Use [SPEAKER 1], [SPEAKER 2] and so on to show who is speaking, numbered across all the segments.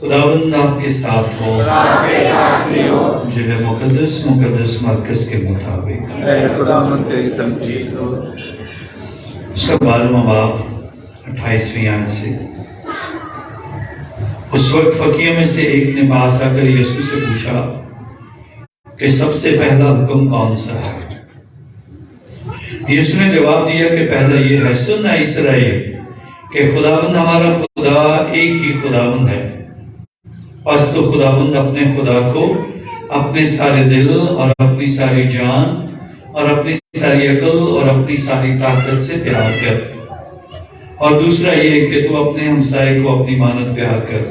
[SPEAKER 1] خداوند آپ کے ساتھ ہو، انجیل مقدس مرکز کے مطابق۔
[SPEAKER 2] خداوند تیری تمجید ہو۔
[SPEAKER 1] اس کا 12واں باب 28ویں آیت سے۔ اس وقت فقیہ میں سے ایک نے پاس آ کر یسوع سے پوچھا کہ سب سے پہلا حکم کون سا ہے؟ یسوع نے جواب دیا کہ پہلا یہ ہے، سن اے اسرائیل کہ خداوند ہمارا خدا ایک ہی خداوند ہے، پس تو خداوند اپنے خدا کو اپنے سارے دل اور اپنی ساری جان اور اپنی ساری عقل اور اپنی ساری طاقت سے پیار کر، اور دوسرا یہ کہ تو اپنے ہمسائے کو اپنی مانند پیار کر،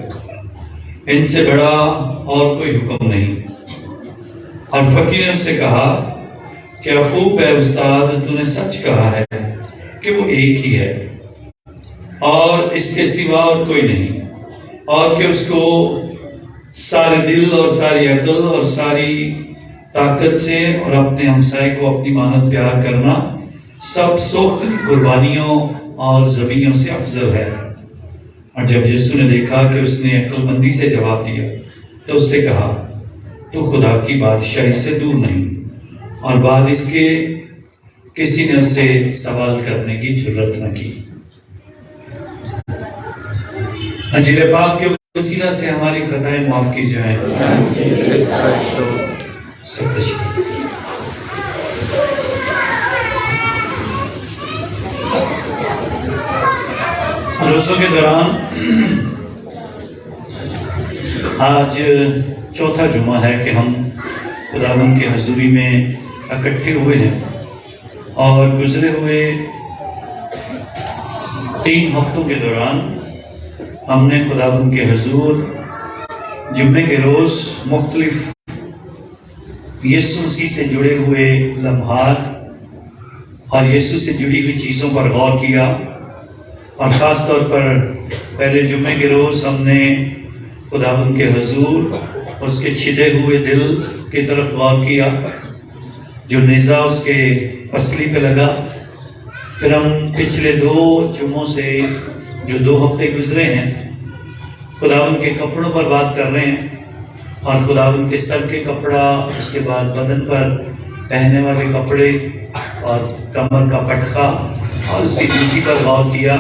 [SPEAKER 1] ان سے بڑا اور کوئی حکم نہیں۔ اور فقیر نے اس سے کہا کیا خوب ہے استاد، تو نے سچ کہا ہے کہ وہ ایک ہی ہے اور اس کے سوا اور کوئی نہیں، اور کہ اس کو سارے دل اور ساری عقل اور ساری طاقت سے اور اپنے ہمسائے کو اپنی مانند پیار کرنا سب سخت قربانیوں اور ذبیحوں سے افضل ہے۔ اور جب یسوع نے دیکھا کہ اس نے عقل مندی سے جواب دیا تو اس سے کہا تو خدا کی بادشاہی سے دور نہیں، اور بعد اس کے کسی نے اس سے سوال کرنے کی جرت نہ کی۔ انجیل پاک کے وسیلہ سے ہماری خطائیں معاف کی جائیں۔ سب تشریف۔ روزوں کے دوران آج چوتھا جمعہ ہے کہ ہم خداوند کی حضوری میں اکٹھے ہوئے ہیں، اور گزرے ہوئے 3 ہفتوں کے دوران ہم نے خداوند کے حضور جمعے کے روز مختلف یسوع مسیح سے جڑے ہوئے لمحات اور یسوع سے جڑی ہوئی چیزوں پر غور کیا، اور خاص طور پر پہلے جمعے کے روز ہم نے خداوند کے حضور اس کے چھدے ہوئے دل کی طرف غور کیا جو نیزہ اس کے پسلی پہ لگا۔ پھر ہم پچھلے 2 جمعوں سے جو 2 ہفتے گزرے ہیں خداوند کے کپڑوں پر بات کر رہے ہیں، اور خداوند کے سر کے کپڑا، اس کے بعد بدن پر پہننے والے کپڑے اور کمر کا پٹخا اور اس کی جوتی پر غور کیا۔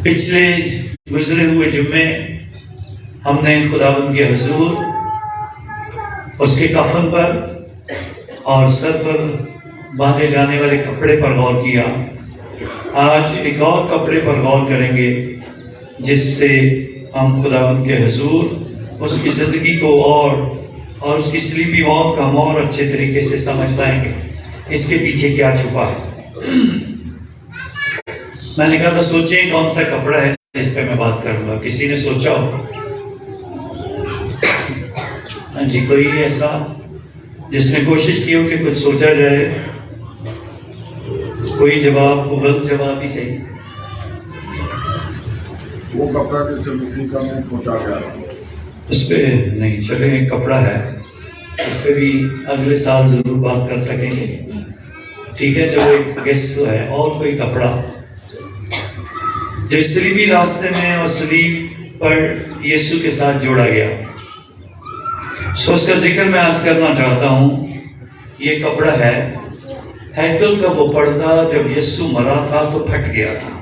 [SPEAKER 1] پچھلے گزرے ہوئے جمعے ہم نے خداوند کے حضور اس کے کفن پر اور سر پر باندھے جانے والے کپڑے پر غور کیا۔ آج ایک اور کپڑے پر غور کریں گے جس سے ہم خداوند کے حضور اس کی زندگی کو اور اس کی صلیبی موت کا ہم اور اچھے طریقے سے سمجھ پائیں گے، اس کے پیچھے کیا چھپا ہے۔ میں نے کہا تھا سوچیں کون سا کپڑا ہے جس پہ میں بات کروں گا، کسی نے سوچا ہو؟ جی کوئی ایسا جس نے کوشش کی ہو کہ کچھ سوچا جائے؟ کوئی جواب، غلط جواب ہی صحیح۔
[SPEAKER 3] وہ کپڑا جسے مسیح کا منہ پھوٹا گیا،
[SPEAKER 1] اس پہ نہیں، چلے ایک کپڑا ہے، اس پہ بھی اگلے سال ضرور بات کر سکیں گے، ٹھیک ہے؟ چلو ایک گیس ہے، اور کوئی کپڑا جو صلیبی راستے میں اور صلیب پر یسوع کے ساتھ جوڑا گیا، سو اس کا ذکر میں آج کرنا چاہتا ہوں۔ یہ کپڑا ہے ہیکل کا وہ پردہ جب یسوع مرا تھا تو پھٹ گیا تھا،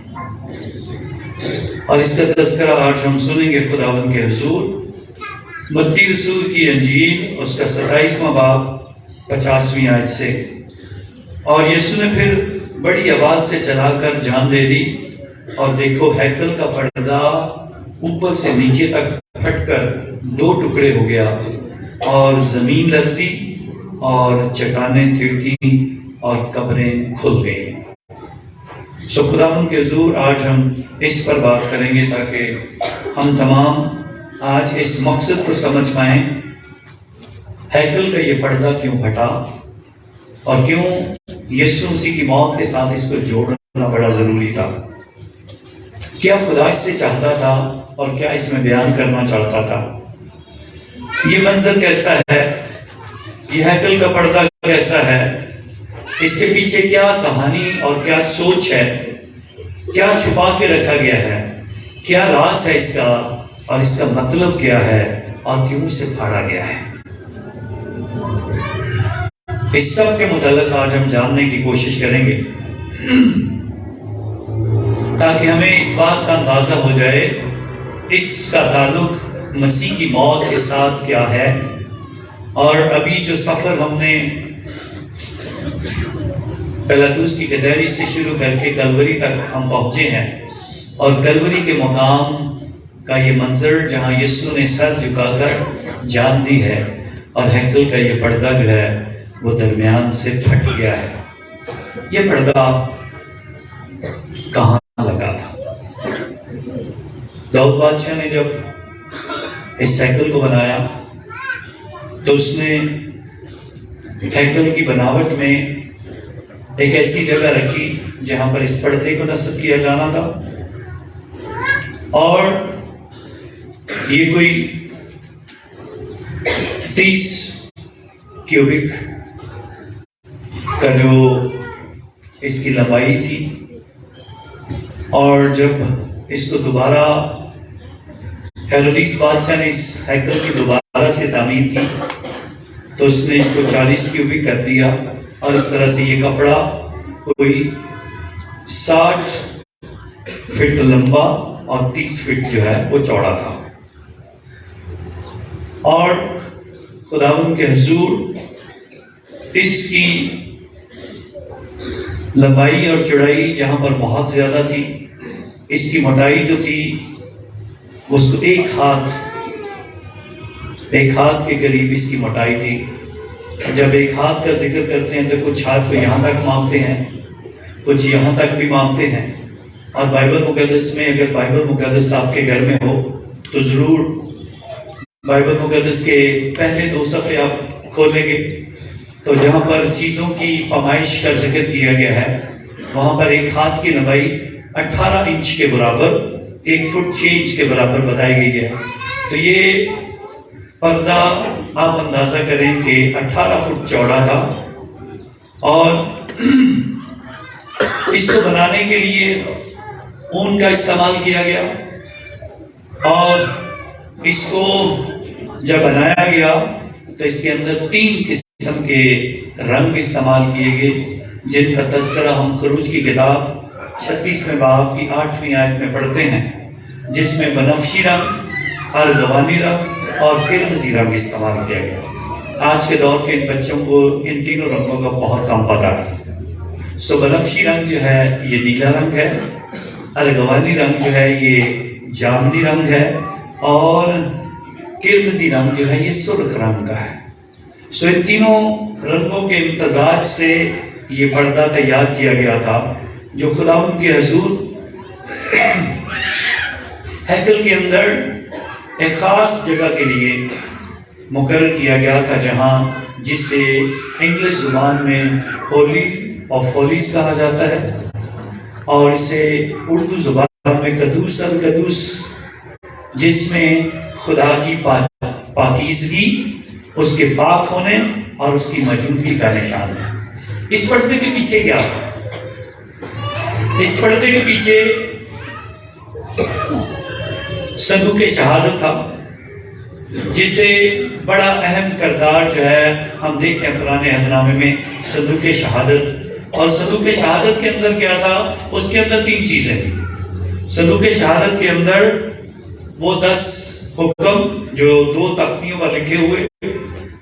[SPEAKER 1] اور اس کا تذکرہ آج ہم سنیں گے خداوند کے حضور متی رسول کی انجیل اس کا 27واں باب 50ویں آیت سے۔ اور یسوع نے پھر بڑی آواز سے چلا کر جان دے دی، اور دیکھو ہیکل کا پردہ اوپر سے نیچے تک پھٹ کر 2 ٹکڑے ہو گیا، اور زمین لرزی اور چٹانیں تھڑکیں اور قبریں کھل گئیں۔ سو خداوند کے حضور آج ہم اس پر بات کریں گے تاکہ ہم تمام آج اس مقصد کو سمجھ پائیں، ہیکل کا یہ پردہ کیوں پھٹا اور کیوں یسوع مسیح کی موت کے ساتھ اس کو جوڑنا بڑا ضروری تھا۔ کیا خدا اس سے چاہتا تھا اور کیا اس میں بیان کرنا چاہتا تھا؟ یہ منظر کیسا ہے؟ یہ ہیکل کا پردہ کیسا ہے؟ اس کے پیچھے کیا کہانی اور کیا سوچ ہے؟ کیا چھپا کے رکھا گیا ہے؟ کیا راز ہے اس کا اور اس کا مطلب کیا ہے اور کیوں اسے پھاڑا گیا ہے؟ اس سب کے متعلق آج ہم جاننے کی کوشش کریں گے تاکہ ہمیں اس بات کا اندازہ ہو جائے اس کا تعلق مسیح کی موت کے ساتھ کیا ہے، اور ابھی جو سفر ہم نے پیلاطوس کی قیداری سے شروع کر کے کلوری تک ہم پہنچے ہیں، اور کلوری کے مقام کا یہ منظر جہاں یسوع نے سر جھکا کر جان دی ہے، اور ہیکل کا یہ پردہ جو ہے وہ درمیان سے پھٹ گیا ہے۔ یہ پردہ کہاں لگا تھا؟ داؤد بادشاہ نے جب اس ہیکل کو بنایا تو اس نے ہیکل کی بناوٹ میں ایک ایسی جگہ رکھی جہاں پر اس پردے کو نصب کیا جانا تھا، اور یہ کوئی 30 کیوبک کا جو اس کی لمبائی تھی، اور جب اس کو دوبارہ ہیرودیس بادشاہ نے اس ہیکل کی دوبارہ سے تعمیر کی تو اس نے اس کو 40 کیوبک کر دیا، اور اس طرح سے یہ کپڑا کوئی 60 فٹ لمبا اور 30 فٹ جو ہے وہ چوڑا تھا، اور خداوند کے حضور اس کی لمبائی اور چوڑائی جہاں پر بہت زیادہ تھی، اس کی موٹائی جو تھی اس کو ایک ہاتھ کے قریب اس کی موٹائی تھی۔ جب ایک ہاتھ کا ذکر کرتے ہیں تو کچھ ہاتھ کو یہاں تک مانپتے ہیں، کچھ یہاں تک بھی مانپتے ہیں، اور بائبل مقدس میں اگر بائبل مقدس آپ کے گھر میں ہو تو ضرور بائبل مقدس کے پہلے 2 صفحے آپ کھولیں گے تو جہاں پر چیزوں کی پیمائش کا ذکر کیا گیا ہے وہاں پر ایک ہاتھ کی لمبائی 18 انچ کے برابر 1 فٹ 6 انچ کے برابر بتائی گئی ہے۔ تو یہ پردہ آپ اندازہ کریں کہ 18 فٹ چوڑا تھا، اور اس کو بنانے کے لیے اون کا استعمال کیا گیا، اور اس کو جب بنایا گیا تو اس کے اندر 3 قسم کے رنگ استعمال کیے گئے، جن کا تذکرہ ہم خروج کی کتاب 36ویں باب کی 8ویں آیت میں پڑھتے ہیں، جس میں بنفشی رنگ، ارغوانی رنگ اور قرمزی رنگ استعمال کیا گیا۔ آج کے دور کے ان بچوں کو ان تینوں رنگوں کا بہت کم پتہ ہے۔ سو بنفشی رنگ جو ہے یہ نیلا رنگ ہے، ارغوانی رنگ جو ہے یہ جامنی رنگ ہے، اور قرمزی رنگ جو ہے یہ سرخ رنگ کا ہے۔ سو ان تینوں رنگوں کے امتزاج سے یہ پردہ تیار کیا گیا تھا، جو خداوند کے حضور ہیکل کے اندر ایک خاص جگہ کے لیے مقرر کیا گیا تھا، جہاں جسے انگلش زبان میں ہولی آف ہولیز کہا جاتا ہے، اور اسے اردو زبان میں قدوس القدوس، جس میں خدا کی پاکیزگی، اس کے پاک ہونے اور اس کی موجودگی کا نشان ہے۔ اس پردے کے پیچھے کیا تھا؟ اس پردے کے پیچھے صندوق شہادت تھا، جسے بڑا اہم کردار جو ہے ہم دیکھتے ہیں پرانے عہد نامے میں صندوق شہادت۔ اور صندوق شہادت کے اندر کیا تھا؟ اس کے اندر 3 چیزیں تھیں۔ صندوق شہادت کے اندر وہ 10 حکم جو 2 تختیوں پر لکھے ہوئے،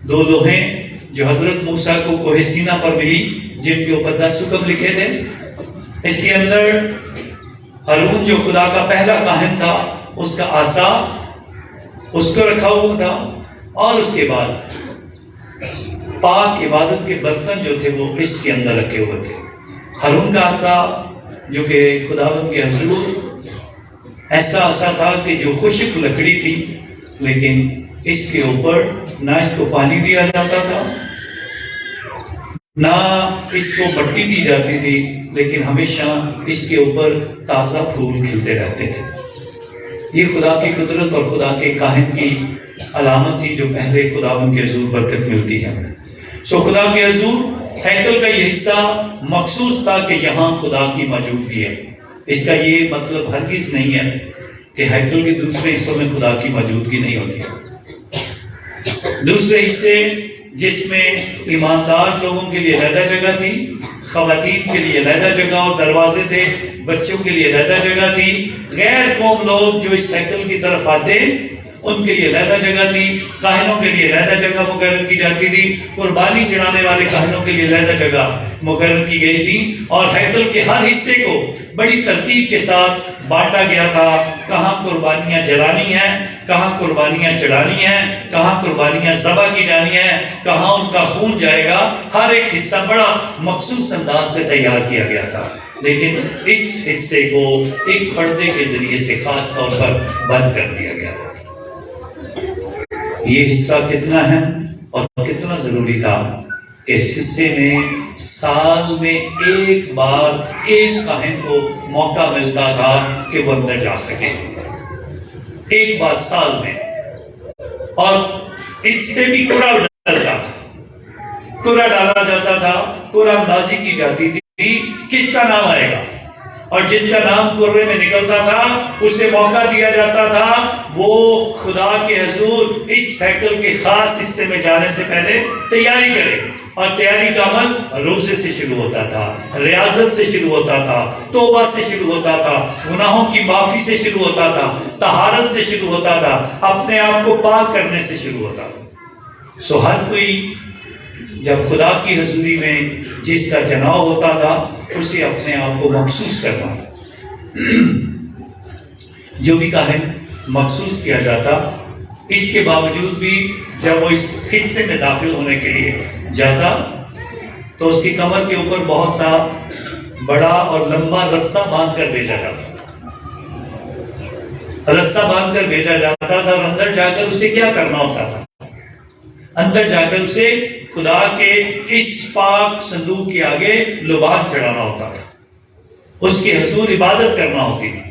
[SPEAKER 1] 2 لوہیں جو حضرت موسیٰ کو کوہ سینا پر ملی، جن کے اوپر 10 حکم لکھے تھے۔ اس کے اندر ہارون جو خدا کا پہلا کاہن تھا، اس کا عصا اس کو رکھا ہوا تھا، اور اس کے بعد پاک عبادت کے برتن جو تھے وہ اس کے اندر رکھے ہوئے تھے۔ ہارون کا عصا جو کہ خداوند کے حضور ایسا عصا تھا کہ جو خشک لکڑی تھی، لیکن اس کے اوپر نہ اس کو پانی دیا جاتا تھا، نہ اس کو مٹی دی جاتی تھی، لیکن ہمیشہ اس کے اوپر تازہ پھول کھلتے رہتے تھے۔ یہ خدا کی قدرت اور خدا کے کاہن کی علامت تھی جو پہلے خداوند کے حضور برکت ملتی ہے۔ سو خدا کے حضور ہیکل کا یہ حصہ مخصوص تھا کہ یہاں خدا کی موجودگی ہے۔ اس کا یہ مطلب ہرگز نہیں ہے کہ ہیکل کے دوسرے حصوں میں خدا کی موجودگی نہیں ہوتی. دوسرے حصے جس میں ایماندار لوگوں کے لیے علیحدہ جگہ تھی، خواتین کے لیے علیحدہ جگہ اور دروازے تھے، بچوں کے لیے علیحدہ جگہ تھی، غیر قوم لوگ جو اس ہیکل کی طرف آتے ان کے لیے علیحدہ جگہ تھی، کاہنوں کے لیے علیحدہ جگہ مقرر کی جاتی تھی، قربانی چڑھانے والے کاہنوں کے لیے علیحدہ جگہ مقرر کی گئی تھی، اور ہیکل کے ہر حصے کو بڑی ترتیب کے ساتھ بانٹا گیا تھا. کہاں قربانیاں جلانی ہیں، کہاں قربانیاں چڑھانی ہیں، کہاں قربانیاں ذبح کی جانی ہیں، کہاں ان کا خون جائے گا. ہر ایک حصہ بڑا مخصوص انداز سے تیار کیا گیا تھا. لیکن اس حصے کو ایک پردے کے ذریعے سے خاص طور پر بند کر دیا گیا. یہ حصہ کتنا اہم اور کتنا ضروری تھا کہ اس حصے میں سال میں ایک بار ایک کاہن کو موقع ملتا تھا کہ وہ اندر جا سکے. ایک بار سال میں. اور اس سے بھی کوڑا ڈالتا تھا، کوڑا ڈالا جاتا تھا، کوڑا اندازی کی جاتی تھی کس کا نام آئے گا، اور جس کا نام قرے میں نکلتا تھا اسے موقع دیا جاتا تھا وہ خدا کے حضور اس ہیکل کے خاص حصے میں جانے سے پہلے تیاری کرے. اور تیاری کا عمل روزے سے شروع ہوتا تھا، ریاضت سے شروع ہوتا تھا، توبہ سے شروع ہوتا تھا، گناہوں کی معافی سے شروع ہوتا تھا، طہارت سے شروع ہوتا تھا، اپنے آپ کو پاک کرنے سے شروع ہوتا تھا. سو ہر کوئی جب خدا کی حضوری میں جس کا جناؤ ہوتا تھا اسے اپنے آپ کو مخصوص کرنا. جو بھی کاہن مخصوص کیا جاتا، اس کے باوجود بھی جب وہ اس حصے میں داخل ہونے کے لیے جاتا تو اس کی کمر کے اوپر بہت سا بڑا اور لمبا رسہ باندھ کر بھیجا جاتا. رسہ باندھ کر بھیجا جاتا تھا، اور اندر جا کر اسے کیا کرنا ہوتا تھا؟ اندر جا کر اسے خدا کے اس پاک صندوق کے آگے لبان چڑھانا ہوتا تھا، اس کے حضور عبادت کرنا ہوتی تھی.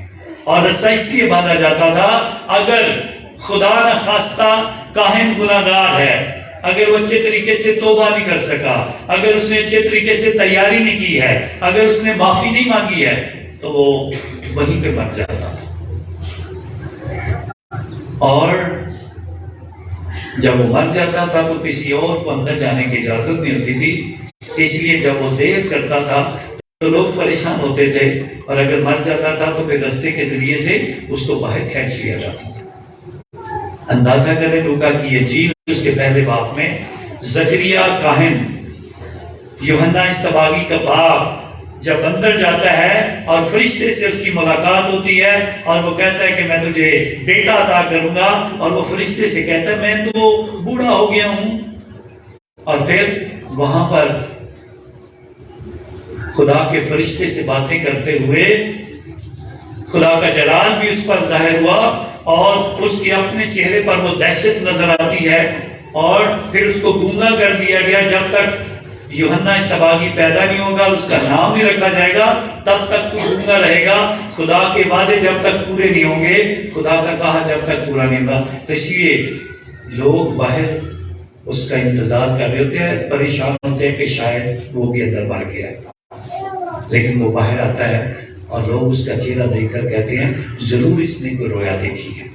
[SPEAKER 1] اور رسہ اس لیے باندھا جاتا تھا اگر خدا نہ خواستہ کاہن گناہگار ہے، اگر وہ اچھے طریقے سے توبہ نہیں کر سکا، اگر اس نے اچھے طریقے سے تیاری نہیں کی ہے، اگر اس نے معافی نہیں مانگی ہے تو وہ وہیں پہ مر جاتا. اور جب وہ مر جاتا تھا تو کسی اور کو اندر جانے کی اجازت نہیں ہوتی تھی. اس لیے جب وہ دیر کرتا تھا تو لوگ پریشان ہوتے تھے، اور اگر مر جاتا تھا تو پھر رسے کے ذریعے سے اس کو باہر کھینچ لیا جاتا تھا. اندازہ کریں لوکا کی انجیل اس کے پہلے باب میں زکریا کاہن یوحنا اصطباغی کا باپ جب اندر جاتا ہے اور فرشتے سے اس کی ملاقات ہوتی ہے اور وہ کہتا ہے کہ میں تجھے بیٹا عطا کروں گا، اور وہ فرشتے سے کہتا ہے میں تو بوڑھا ہو گیا ہوں. اور پھر وہاں پر خدا کے فرشتے سے باتیں کرتے ہوئے خدا کا جلال بھی اس پر ظاہر ہوا، اور اس کے اپنے چہرے پر وہ دہشت نظر آتی ہے. اور پھر اس کو گونگا کر دیا گیا جب تک یوحنا اصطباغی پیدا نہیں ہوگا، اس کا نام نہیں رکھا جائے گا، تب تک وہ گونگا رہے گا. خدا کے وعدے جب تک پورے نہیں ہوں گے، خدا کا کہا جب تک پورا نہیں ہوگا. تو اس لیے لوگ باہر اس کا انتظار کر رہے ہوتے ہیں، پریشان ہوتے ہیں کہ شاید وہ بھی اندر مر گیا ہے. لیکن وہ باہر آتا ہے اور لوگ اس کا چہرہ دیکھ کر کہتے ہیں ضرور اس نے کوئی رویا دیکھی ہے،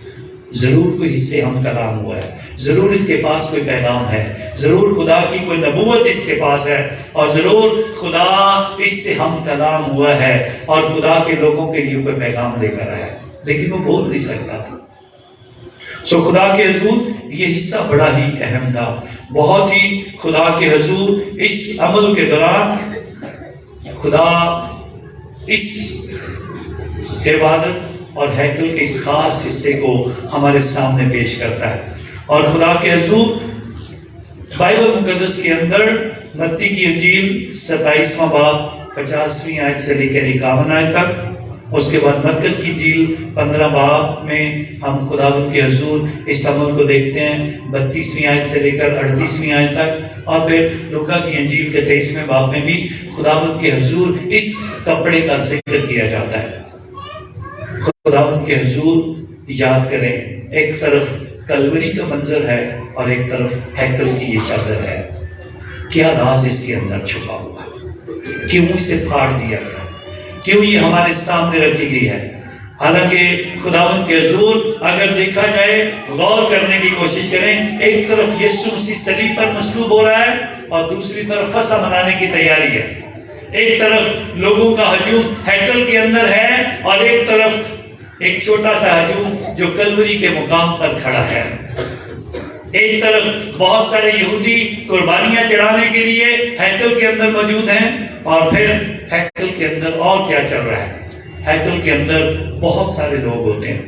[SPEAKER 1] ضرور کوئی اس سے ہم کلام ہوا ہے، ضرور اس کے پاس کوئی پیغام ہے، ضرور خدا کی کوئی نبوت اس کے پاس ہے، اور ضرور خدا اس سے ہم کلام ہوا ہے اور خدا کے لوگوں کے لیے کوئی پیغام لے کر آیا ہے. لیکن وہ بول نہیں سکتا تھا. سو خدا کے حضور یہ حصہ بڑا ہی اہم تھا. بہت ہی خدا کے حضور اس عمل کے دوران خدا اس عبادت اور ہیکل کے اس خاص حصے کو ہمارے سامنے پیش کرتا ہے. اور خدا کے حضور بائبل مقدس کے اندر متی کی انجیل 27واں باب 50ویں آیت سے لے کر 51 آیت تک، اس کے بعد مرکز کی انجیل 15 باب میں ہم خداوند کے حضور اس عمل کو دیکھتے ہیں 32ویں آیت سے لے کر 38ویں آیت تک، اور پھر لوکا کی انجیل کے 23ویں باب میں بھی خداوند کے حضور اس کپڑے کا ذکر کیا جاتا ہے. خداوند کے حضور یاد کریں، ایک طرف کلوری کا منظر ہے اور ایک طرف ہیکل کی یہ چادر ہے. کیا راز اس کے اندر چھپا ہوا ہے؟ کیوں اسے پھاڑ دیا گیا؟ کیوں یہ ہمارے سامنے رکھی گئی ہے؟ حالانکہ خداوند کے حضور اگر دیکھا جائے، غور کرنے کی کوشش کریں، ایک طرف یسوع مسیح صلیب پر مصلوب ہو رہا ہے اور دوسری طرف فسح منانے کی تیاری ہے۔ ایک طرف لوگوں کا ہجوم ہیکل کے اندر ہے اور ایک طرف ایک چھوٹا سا ہجوم جو کلوری کے مقام پر کھڑا ہے۔ ایک طرف بہت سارے یہودی قربانیاں چڑھانے کے لیے ہیکل کے اندر موجود ہیں، اور پھر ہیکل کے اندر اور کیا چل رہا ہے؟ ہیکل کے اندر بہت سارے لوگ ہوتے ہیں،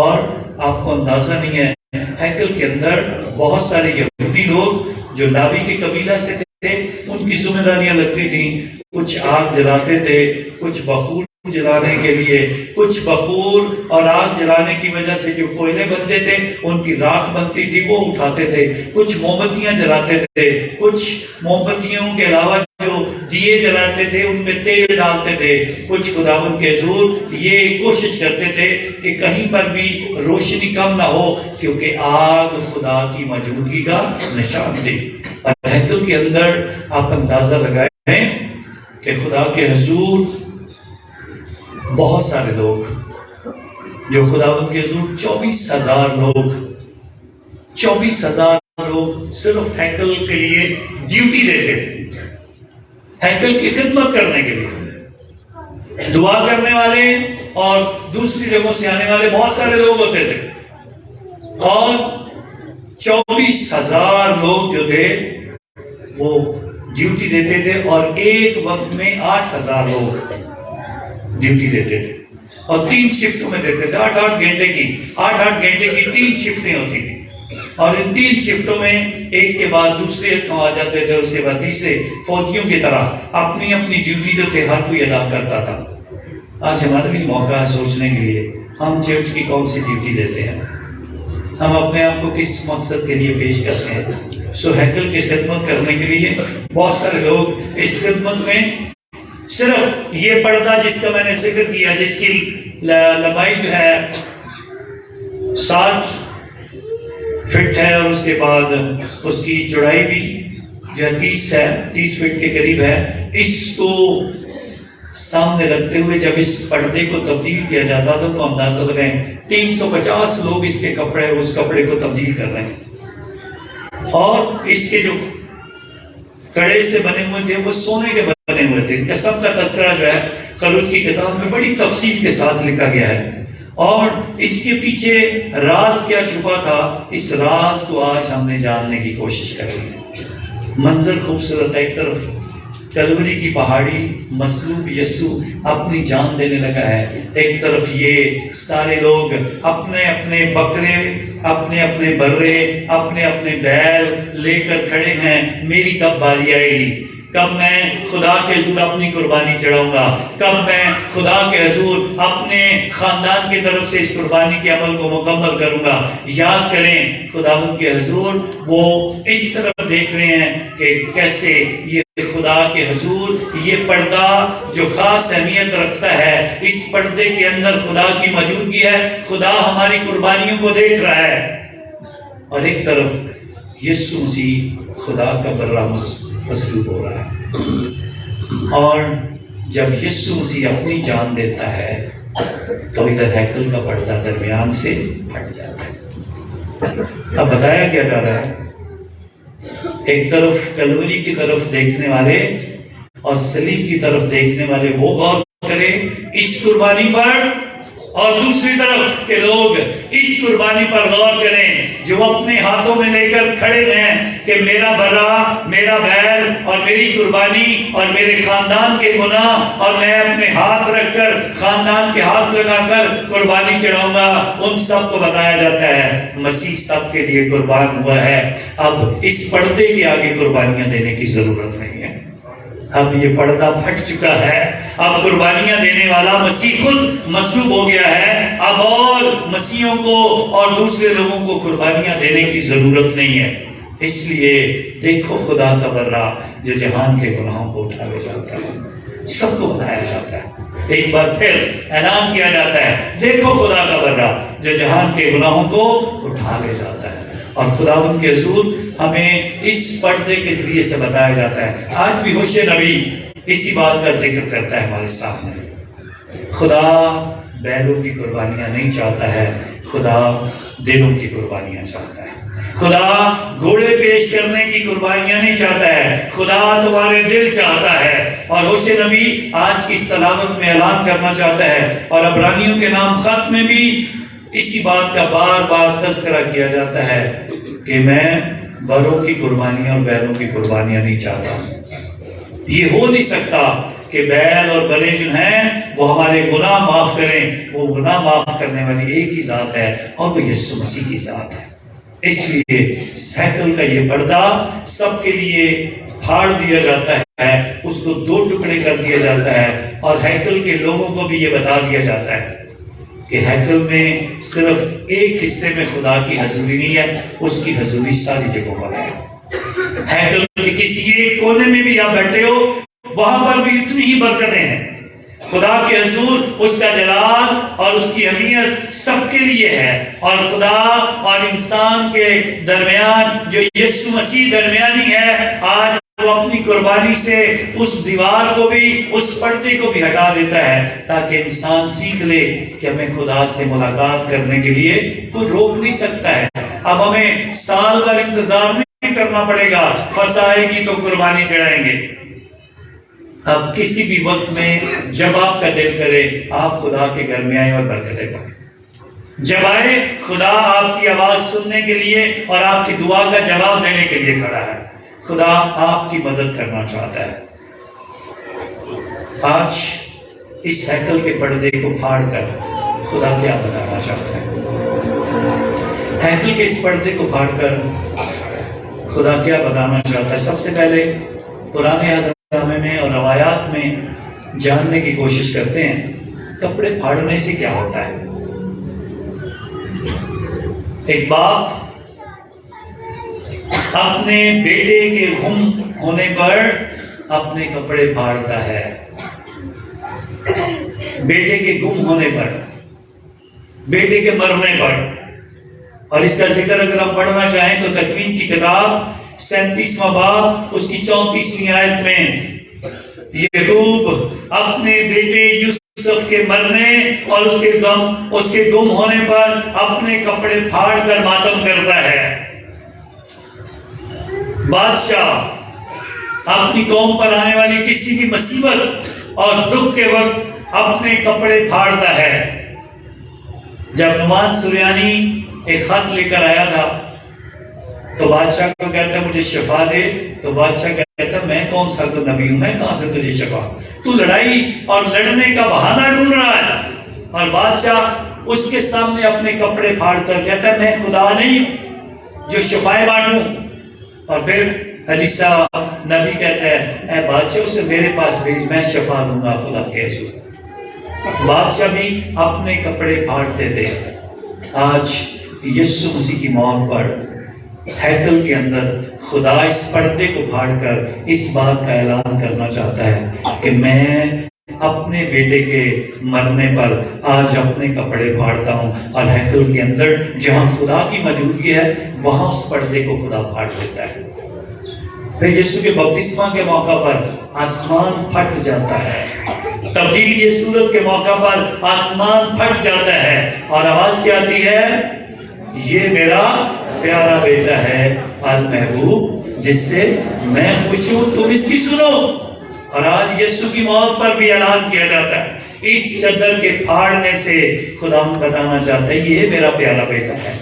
[SPEAKER 1] اور آپ کو اندازہ نہیں ہے، ہیکل کے اندر بہت سارے یہودی لوگ جو لاوی کے قبیلہ سے تھے، ان کی ذمہ داریاں لگتی تھیں۔ کچھ آگ جلاتے تھے، کچھ بخور جلانے کے لیے، کچھ بخور اور آگ جلانے کی وجہ سے جو کوئلے بنتے تھے ان کی راکھ بنتی تھی وہ اٹھاتے تھے، کچھ موم بتیاں جلاتے تھے، کچھ موم بتیوں کے علاوہ جو دیے جلاتے تھے ان میں تیل ڈالتے تھے، کچھ خداوند کے حضور یہ کوشش کرتے تھے کہ کہیں پر بھی روشنی کم نہ ہو، کیونکہ آگ خدا کی موجودگی کا نشان تھی۔ اور ہیکل کے اندر آپ اندازہ لگائیں کہ خدا کے حضور بہت سارے لوگ، جو خداوند کے حضور 24,000 لوگ 24,000 لوگ صرف ہیکل کے لیے ڈیوٹی دیتے تھے، ہیکل کی خدمت کرنے کے لیے۔ دعا کرنے والے اور دوسری جگہوں سے آنے والے بہت سارے لوگ ہوتے تھے، اور 24,000 لوگ جو تھے وہ ڈیوٹی دیتے تھے، اور ایک وقت میں 8,000 لوگ ڈیوٹی دیتے تھے، اور 3 شفٹوں میں دیتے تھے، 8-8 گھنٹے کی 3 شفٹیں ہوتی تھی، اور ان 3 شفٹوں میں ایک کے بعد دوسرے آ جاتے تھے، اس کے بعد تیسرے، فوجیوں کی طرح اپنی اپنی ڈیوٹی جو تھے ہر کوئی ادا کرتا تھا۔ آج ہمارا بھی موقع ہے سوچنے کے لیے ہم چرچ کی کون سی ڈیوٹی دیتے ہیں، ہم اپنے آپ کو کس مقصد کے لیے پیش کرتے ہیں۔ سو ہیکل کی خدمت کرنے کے لیے بہت سارے لوگ اس خدمت میں، صرف یہ پردہ جس کا میں نے ذکر کیا، جس کی لمبائی جو ہے 60 فٹ ہے، اور اس کے بعد اس کی چوڑائی بھی جو ہے 30 فٹ کے قریب ہے، اس کو سامنے رکھتے ہوئے جب اس پردے کو تبدیل کیا جاتا تھا تو اندازہ لگائیں 350 لوگ اس کے کپڑے، اس کپڑے کو تبدیل کر رہے ہیں، اور اس کے جو کڑے سے بنے ہوئے تھے وہ سونے کے بنے ہوئے تھے۔ ان کا سب کا تذکرہ جو ہے خروج کی کتاب میں بڑی تفصیل کے ساتھ لکھا گیا ہے، اور اس کے پیچھے راز کیا چھپا تھا، اس راز کو آج ہم نے جاننے کی کوشش کر رہی ہے۔ منظر خوبصورت ہے، ایک طرف کلوری کی پہاڑی، مصلوب یسوع اپنی جان دینے لگا ہے، ایک طرف یہ سارے لوگ اپنے اپنے بکرے، اپنے اپنے برے، اپنے اپنے بیل لے کر کھڑے ہیں۔ میری کب باری آئے گی؟ کب میں خدا کے حضور اپنی قربانی چڑھاؤں گا؟ کب میں خدا کے حضور اپنے خاندان کی طرف سے اس قربانی کے عمل کو مکمل کروں گا؟ یاد کریں خداوند کے حضور وہ اس طرف دیکھ رہے ہیں کہ کیسے یہ خدا کے حضور، یہ پردہ جو خاص اہمیت رکھتا ہے، اس پردے کے اندر خدا کی موجودگی ہے، خدا ہماری قربانیوں کو دیکھ رہا ہے، اور ایک طرف یسوع مسیح خدا کا برہ مصلوب ہو رہا ہے۔ اور جب یسوع مسیح اپنی جان دیتا ہے تو ادھر ہیکل کا پردہ درمیان سے پھٹ جاتا ہے۔ اب بتایا کیا جا رہا ہے؟ ایک طرف کلوری کی طرف دیکھنے والے اور صلیب کی طرف دیکھنے والے وہ غور کریں اس قربانی پر، اور دوسری طرف کے لوگ اس قربانی پر غور کریں جو اپنے ہاتھوں میں لے کر کھڑے ہیں کہ میرا برا، میرا بیل اور میری قربانی اور میرے خاندان کے گناہ، اور میں اپنے ہاتھ رکھ کر خاندان کے ہاتھ لگا کر قربانی چڑھاؤں گا۔ ان سب کو بتایا جاتا ہے مسیح سب کے لیے قربان ہوا ہے، اب اس پردے کے آگے قربانیاں دینے کی ضرورت نہیں ہے، اب یہ پردہ پھٹ چکا ہے، اب قربانیاں دینے والا مسیح خود مصلوب ہو گیا ہے، اب اور مسیحوں کو اور دوسرے لوگوں کو قربانیاں دینے کی ضرورت نہیں ہے۔ اس لیے دیکھو خدا کا برہ جو جہان کے گناہوں کو اٹھا لے جاتا ہے، سب کو بتایا جاتا ہے، ایک بار پھر اعلان کیا جاتا ہے، دیکھو خدا کا برہ جو جہان کے گناہوں کو اٹھا لے جاتا ہے۔ اور خداوند کے حضور ہمیں اس پردے کے ذریعے سے بتایا جاتا ہے۔ آج بھی ہوشے نبی اسی بات کا ذکر کرتا ہے ہمارے سامنے، خدا بیلوں کی قربانیاں نہیں چاہتا ہے، خدا دلوں کی قربانیاں چاہتا ہے۔ خدا گھوڑے پیش کرنے کی قربانیاں نہیں چاہتا ہے، خدا تمہارے دل چاہتا ہے۔ اور ہوشے نبی آج کی اس تلاوت میں اعلان کرنا چاہتا ہے، اور عبرانیوں کے نام خط میں بھی اسی بات کا بار بار تذکرہ کیا جاتا ہے کہ میں بروں کی قربانیاں اور بیلوں کی قربانیاں نہیں چاہتا۔ یہ ہو نہیں سکتا کہ بیل اور برے جو ہیں وہ ہمارے گناہ معاف کریں۔ وہ گناہ معاف کرنے والی ایک ہی ذات ہے، اور وہ یسوع مسیح کی ذات ہے۔ اس لیے ہیکل کا یہ پردہ سب کے لیے پھاڑ دیا جاتا ہے، اس کو دو ٹکڑے کر دیا جاتا ہے، اور ہیکل کے لوگوں کو بھی یہ بتا دیا جاتا ہے کہ ہیکل میں صرف ایک حصے میں خدا کی حضوری نہیں ہے، اس کی حضوری ساری جگہوں پر ہے۔ ہیکل کے کسی ایک کونے میں بھی آپ بیٹھے ہو، وہاں پر بھی اتنی ہی برکتیں ہیں۔ خدا کے حضور، اس کا جلال اور اس کی اہمیت سب کے لیے ہے، اور خدا اور انسان کے درمیان جو یسوع مسیح درمیانی ہے، آج وہ اپنی قربانی سے اس دیوار کو بھی، اس پردے کو بھی ہٹا دیتا ہے، تاکہ انسان سیکھ لے کہ ہمیں خدا سے ملاقات کرنے کے لیے کوئی روک نہیں سکتا ہے۔ اب ہمیں سال بھر انتظار نہیں کرنا پڑے گا، فصح آئے گی تو قربانی چڑھائیں گے۔ اب کسی بھی وقت میں جب آپ کا دل کرے، آپ خدا کے گھر میں آئیں اور برکتیں پائیں۔ جب آئے، خدا آپ کی آواز سننے کے لیے اور آپ کی دعا کا جواب دینے کے لیے کھڑا ہے۔ خدا آپ کی مدد کرنا چاہتا ہے۔ آج اس ہیکل کے پردے کو پھاڑ کر خدا کیا بتانا چاہتا ہے؟ ہیکل کے اس پردے کو پھاڑ کر خدا کیا بتانا چاہتا ہے؟ سب سے پہلے پرانے نامے میں اور روایات میں جاننے کی کوشش کرتے ہیں کپڑے پھاڑنے سے کیا ہوتا ہے۔ ایک باپ اپنے بیٹے کے گم ہونے پر اپنے کپڑے پھاڑتا ہے۔ بیٹے کے گم ہونے پر، بیٹے کے مرنے پر، اور اس کا ذکر اگر ہم پڑھنا چاہیں تو تکوین کی کتاب 37واں باب اس کی 34ویں آیت میں یعقوب اپنے بیٹے یوسف کے مرنے اور اس کے گم ہونے پر اپنے کپڑے پھاڑ کر ماتم کرتا ہے۔ بادشاہ اپنی قوم پر آنے والی کسی بھی مصیبت اور دکھ کے وقت اپنے کپڑے پھاڑتا ہے۔ جب نعمان سریانی ایک خط لے کر آیا تھا تو بادشاہ کو کہتا مجھے شفا دے، تو بادشاہ کہتا میں کون سا تو نبی ہوں، میں کہاں سے تجھے شفا؟ تو لڑائی اور لڑنے کا بہانہ ڈھونڈ رہا ہے۔ اور بادشاہ اس کے سامنے اپنے کپڑے پھاڑ کر کہتا ہے میں خدا نہیں ہوں جو شفائیں بانٹوں۔ اور پھر الیسا نبی کہتا ہے اے بادشاہ اسے میرے پاس بھیج، میں شفا دوں گا خدا کے حضور۔ بادشاہ بھی اپنے کپڑے پھاڑتے تھے۔ آج یسوع مسیح کی موت پر ہیکل کے اندر خدا اس پردے کو پھاڑ کر اس بات کا اعلان کرنا چاہتا ہے کہ میں اپنے بیٹے کے مرنے پر آج اپنے کپڑے پھاڑتا ہوں، اور ہیکل کے اندر جہاں خدا کی موجودگی ہے وہاں اس پردے کو خدا پھاڑ دیتا ہے۔ پھر یسوع کے بپتسمہ کے موقع پر آسمان پھٹ جاتا ہے، تبدیلی صورت کے موقع پر آسمان پھٹ جاتا ہے، اور آواز کیا آتی ہے؟ یہ میرا پیارا بیٹا ہے المحبوب جس سے میں خوش ہوں، تم اس کی سنو۔ اور آج یسوع کی موت پر بھی اعلان کیا جاتا ہے۔ اس چادر کے پھاڑنے سے خدا بتانا چاہتا ہے یہ میرا پیارا بیٹا ہے۔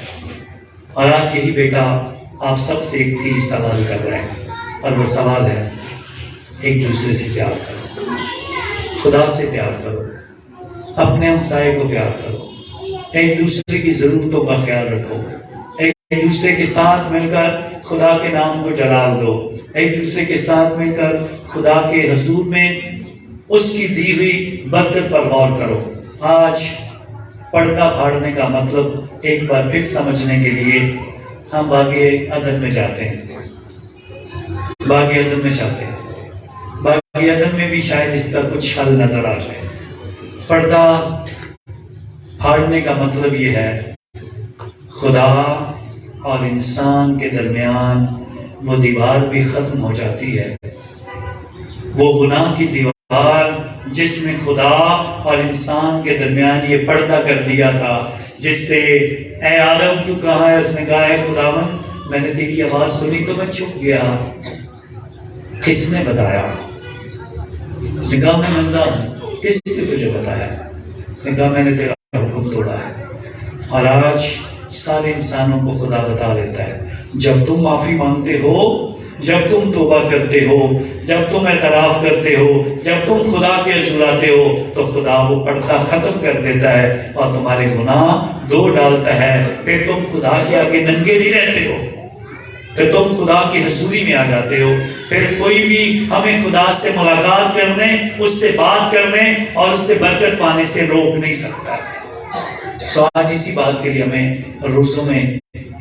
[SPEAKER 1] اور آج یہی بیٹا آپ سب سے ایک ہی سوال کر رہے ہیں، اور وہ سوال ہے ایک دوسرے سے پیار کرو، خدا سے پیار کرو، اپنے ہمسائے کو پیار کرو، ایک دوسرے کی ضرورتوں کا خیال رکھو، ایک دوسرے کے ساتھ مل کر خدا کے نام کو جلال دو، ایک دوسرے کے ساتھ مل کر خدا کے حضور میں اس کی دی ہوئی برکت پر غور کرو۔ آج پردہ پھاڑنے کا مطلب ایک بار پھر سمجھنے کے لیے ہم باغ عدن میں جاتے ہیں۔ باغ عدن میں جاتے ہیں، باغ عدن میں بھی شاید اس کا کچھ حل نظر آ جائے۔ پردہ پھاڑنے کا مطلب یہ ہے خدا اور انسان کے درمیان وہ دیوار بھی ختم ہو جاتی ہے، وہ گناہ کی دیوار دیوار جس نے خدا اور انسان کے درمیان یہ پردہ کر دیا تھا، جس سے اے آدم تو کہاں ہے؟ اس نے کہا ہے خداوند میں نے تیری آواز سنی تو میں چھپ گیا۔ کس نے بتایا؟ اس نے کہا میں ننگا ہوں۔ کس نے تجھے بتایا؟ اس نے کہا میں نے تیرا حکم توڑا ہے۔ اور آج سارے انسانوں کو خدا بتا دیتا ہے جب تم معافی مانگتے ہو، جب تم توبہ کرتے ہو، جب تم اعتراف کرتے ہو، جب تم خدا کے حضور آتے ہو تو خدا وہ پردہ ختم کر دیتا ہے اور تمہارے گناہ دھو ڈالتا ہے۔ پھر تم خدا کے آگے ننگے نہیں رہتے ہو، پھر تم خدا کی حضوری میں آ جاتے ہو۔ پھر کوئی بھی ہمیں خدا سے ملاقات کرنے، اس سے بات کرنے اور اس سے برکت پانے سے روک نہیں سکتا۔ آج اسی بات کے لیے ہمیں روزوں میں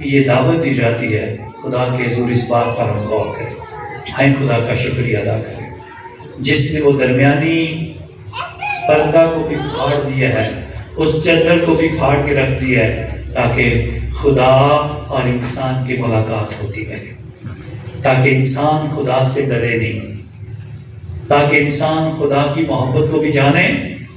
[SPEAKER 1] یہ دعوت دی جاتی ہے، خدا کے حضور اس بات پر ہم غور کریں، ہم خدا کا شکریہ ادا کریں جس نے وہ درمیانی پردہ کو بھی پھاڑ دیا ہے، اس چادر کو بھی پھاڑ کے رکھ دیا ہے تاکہ خدا اور انسان کی ملاقات ہوتی رہے، تاکہ انسان خدا سے ڈرے نہیں، تاکہ انسان خدا کی محبت کو بھی جانے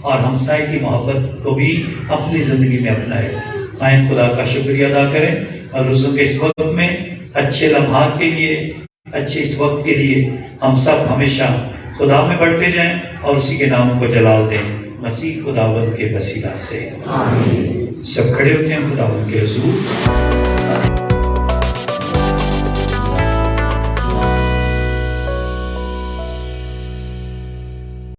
[SPEAKER 1] اور ہمسائے کی محبت کو بھی اپنی زندگی میں اپنائے۔ آئیں خدا کا شکریہ ادا کریں اور روزوں کے اس وقت میں اچھے لمحات کے لیے، اچھے اس وقت کے لیے ہم سب ہمیشہ خدا میں بڑھتے جائیں اور اسی کے نام کو جلال دیں مسیح خداوند کے وسیلہ سے۔ سب کھڑے ہوتے ہیں خداوند کے حضور۔